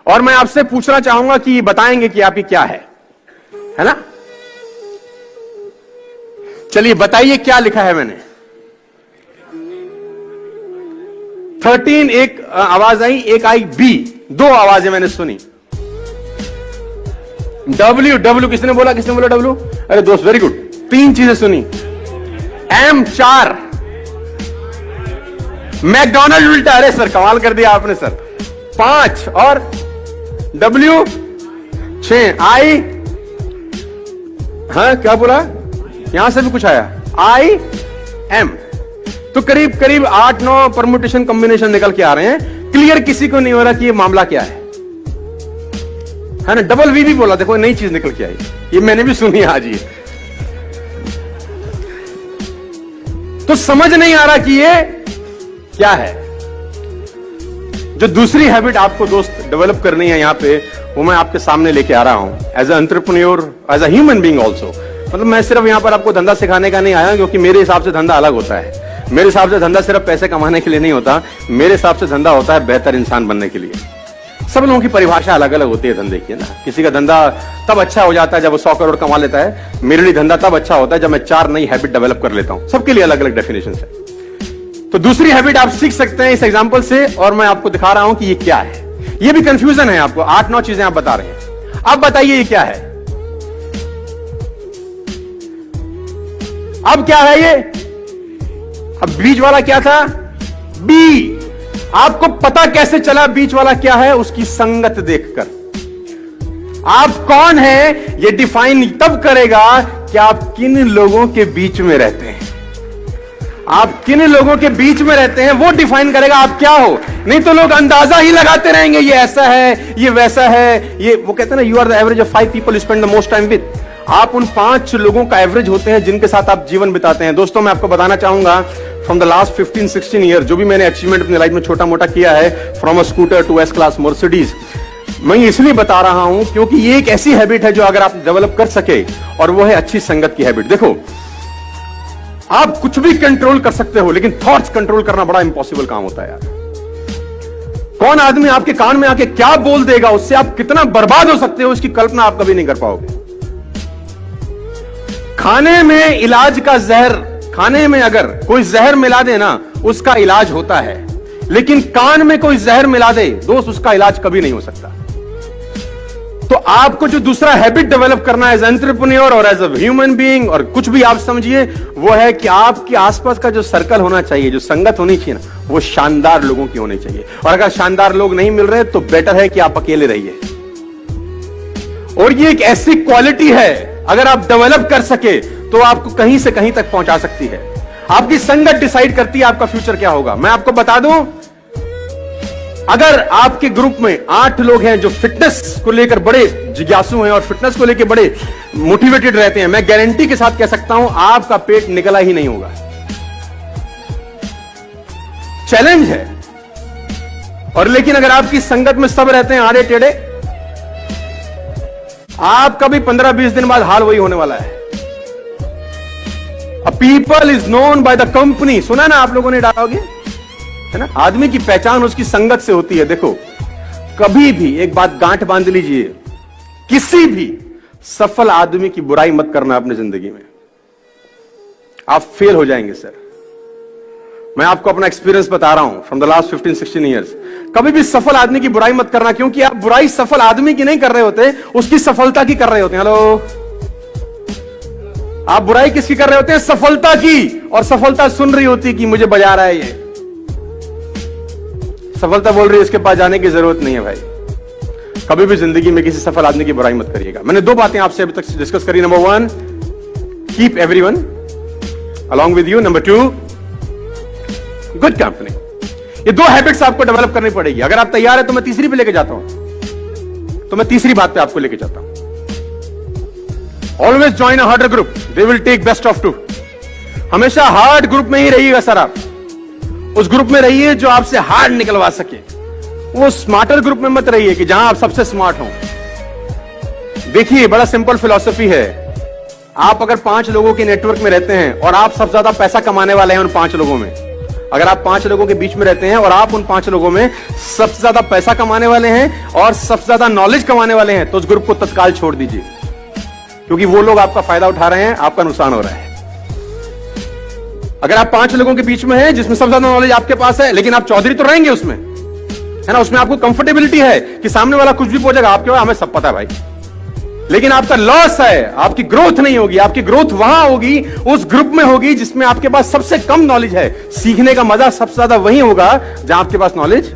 और मैं आपसे पूछना चाहूंगा कि बताएंगे कि आपकी क्या है ना? चलिए बताइए क्या लिखा है मैंने। 13 एक आवाज आई, एक आई बी, दो आवाजें मैंने सुनी। डब्ल्यू डब्ल्यू किसने बोला डब्ल्यू? अरे दोस्त वेरी गुड, तीन चीजें सुनी। एम 4, मैकडॉनल्ड उल्टा, अरे सर कमाल कर दिया आपने सर। 5 और डब्ल्यू 6, आई, हाँ क्या बोला, यहां से भी कुछ आया, आई एम। तो करीब करीब 8-9 परमुटेशन कॉम्बिनेशन निकल के आ रहे हैं। क्लियर किसी को नहीं हो रहा कि ये मामला क्या है ना? डबल वी भी बोला, देखो नई चीज निकल के आई, ये मैंने भी सुनी आज ये। तो समझ नहीं आ रहा कि ये क्या है। जो दूसरी हैबिट आपको दोस्त डेवलप करनी है यहां पे, वो मैं आपके सामने लेके आ रहा हूं as a entrepreneur, as a human being also. मतलब मैं सिर्फ यहां पर आपको धंधा सिखाने का नहीं आया, क्योंकि मेरे हिसाब से धंधा अलग होता है। मेरे हिसाब से धंधा सिर्फ पैसे कमाने के लिए नहीं होता, मेरे हिसाब से धंधा होता है बेहतर इंसान बनने के लिए। सब लोगों की परिभाषा अलग अलग होती है धंधे की, ना। किसी का धंधा तब अच्छा हो जाता है जब वो 100 करोड़ कमा लेता है। मेरे लिए धंधा तब अच्छा होता है जब मैं 4 नई हैबिट डेवलप कर लेता हूं। सबके लिए अलग अलग डेफिनेशन है। तो दूसरी हैबिट आप सीख सकते हैं इस एग्जांपल से, और मैं आपको दिखा रहा हूं कि ये क्या है। ये भी कंफ्यूजन है आपको, 8-9 चीजें आप बता रहे हैं। अब बताइए ये क्या है? अब क्या है ये? अब बीच वाला क्या था? बी। आपको पता कैसे चला बीच वाला क्या है? उसकी संगत देखकर। आप कौन है ये डिफाइन तब करेगा कि आप किन लोगों के बीच में रहते हैं। आप किन लोगों के बीच में रहते हैं वो डिफाइन करेगा आप क्या हो। नहीं तो लोग अंदाजा ही लगाते रहेंगे, ये ऐसा है, ये वैसा है। ये वो कहते हैं ना, you are the average of 5 people you spend the most time with. आप उन 5 लोगों का एवरेज होते हैं जिनके साथ आप जीवन बिताते हैं। दोस्तों मैं आपको बताना चाहूंगा, फ्रॉम द लास्ट 15-16 ईयर जो भी मैंने अचीवमेंट अपनी लाइफ में छोटा मोटा किया है, from a scooter to S class Mercedes, मैं इसलिए बता रहा हूं क्योंकि ये एक ऐसी हैबिट है जो अगर आप डेवलप कर सके, और वो है अच्छी संगत की हैबिट। देखो, आप कुछ भी कंट्रोल कर सकते हो, लेकिन थॉट्स कंट्रोल करना बड़ा इंपॉसिबल काम होता है यार। कौन आदमी आपके कान में आके क्या बोल देगा, उससे आप कितना बर्बाद हो सकते हो, इसकी कल्पना आप कभी नहीं कर पाओगे। खाने में इलाज का जहर, खाने में अगर कोई जहर मिला दे ना, उसका इलाज होता है, लेकिन कान में कोई जहर मिला दे दोस्त, उसका इलाज कभी नहीं हो सकता। तो आपको जो दूसरा हैबिट डेवलप करना है एज एंटरप्रेन्योर और एज अ ह्यूमन बीइंग, और कुछ भी आप समझिए, वो है कि आपके आसपास का जो सर्कल होना चाहिए, जो संगत होनी चाहिए ना, वो शानदार लोगों की होनी चाहिए। और अगर शानदार लोग नहीं मिल रहे तो बेटर है कि आप अकेले रहिए। और ये एक ऐसी क्वालिटी है, अगर आप डेवलप कर सके तो आपको कहीं से कहीं तक पहुंचा सकती है। आपकी संगत डिसाइड करती है आपका फ्यूचर क्या होगा। मैं आपको बता दूं, अगर आपके ग्रुप में 8 लोग हैं जो फिटनेस को लेकर बड़े जिज्ञासु हैं और फिटनेस को लेकर बड़े मोटिवेटेड रहते हैं, मैं गारंटी के साथ कह सकता हूं आपका पेट निकला ही नहीं होगा। चैलेंज है। और लेकिन अगर आपकी संगत में सब रहते हैं आड़े टेढ़े, आपका भी 15-20 दिन बाद हाल वही होने वाला है। A people is known by the company, सुना ना आप लोगों ने डालोगे, है ना? आदमी की पहचान उसकी संगत से होती है। देखो, कभी भी एक बात गांठ बांध लीजिए, किसी भी सफल आदमी की बुराई मत करना अपनी जिंदगी में, आप फेल हो जाएंगे सर। मैं आपको अपना एक्सपीरियंस बता रहा हूं फ्रॉम द लास्ट 15-16 ईयर्स। कभी भी सफल आदमी की बुराई मत करना, क्योंकि आप बुराई सफल आदमी की नहीं कर रहे होते, उसकी सफलता की कर रहे होते हैं। हेलो, आप बुराई किसकी कर रहे होते हैं? सफलता की। और सफलता सुन रही होती कि मुझे बजा रहा है ये, सफलता बोल रही है इसके पास जाने की जरूरत नहीं है। भाई, कभी भी जिंदगी में किसी सफल आदमी की बुराई मत करिएगा। मैंने 2 बातें आपसे अभी तक डिस्कस करी। Number 1, keep everyone along with you. Number 2, good company. ये 2 हैबिट्स आपको डेवलप करनी पड़ेगी। अगर आप तैयार है तो मैं तीसरी पे लेके जाता हूं। तो मैं तीसरी बात पे आपको लेके जाता हूं। Always join a harder group, they will take best of 2। हमेशा हार्ड ग्रुप में ही रहिएगा सर। आप उस ग्रुप में रहिए जो आपसे हार्ड निकलवा सके। वो स्मार्टर ग्रुप में मत रहिए कि जहां आप सबसे स्मार्ट हो। देखिए, बड़ा सिंपल फिलॉसफी है। आप अगर 5 लोगों के नेटवर्क में रहते हैं और आप सबसे ज्यादा पैसा कमाने वाले हैं उन 5 लोगों में, अगर आप 5 लोगों के बीच में रहते हैं और आप उन 5 लोगों में सबसे ज्यादा पैसा कमाने वाले हैं और सबसे ज्यादा नॉलेज कमाने वाले हैं, तो उस ग्रुप को तत्काल छोड़ दीजिए, क्योंकि वो लोग आपका फायदा उठा रहे हैं, आपका नुकसान हो रहा है। अगर आप 5 लोगों के बीच में हैं जिसमें सबसे ज्यादा नॉलेज आपके पास है, लेकिन आप चौधरी तो रहेंगे उसमें, है ना, उसमें आपको कंफर्टेबिलिटी है कि सामने वाला कुछ भी पूछेगा, आपके हमें सब पता है भाई, लेकिन आपका लॉस है, आपकी ग्रोथ नहीं होगी। आपकी ग्रोथ वहां होगी, उस ग्रुप में होगी जिसमें आपके पास सबसे कम नॉलेज है। सीखने का मजा सबसे ज्यादा वही होगा जहां आपके पास नॉलेज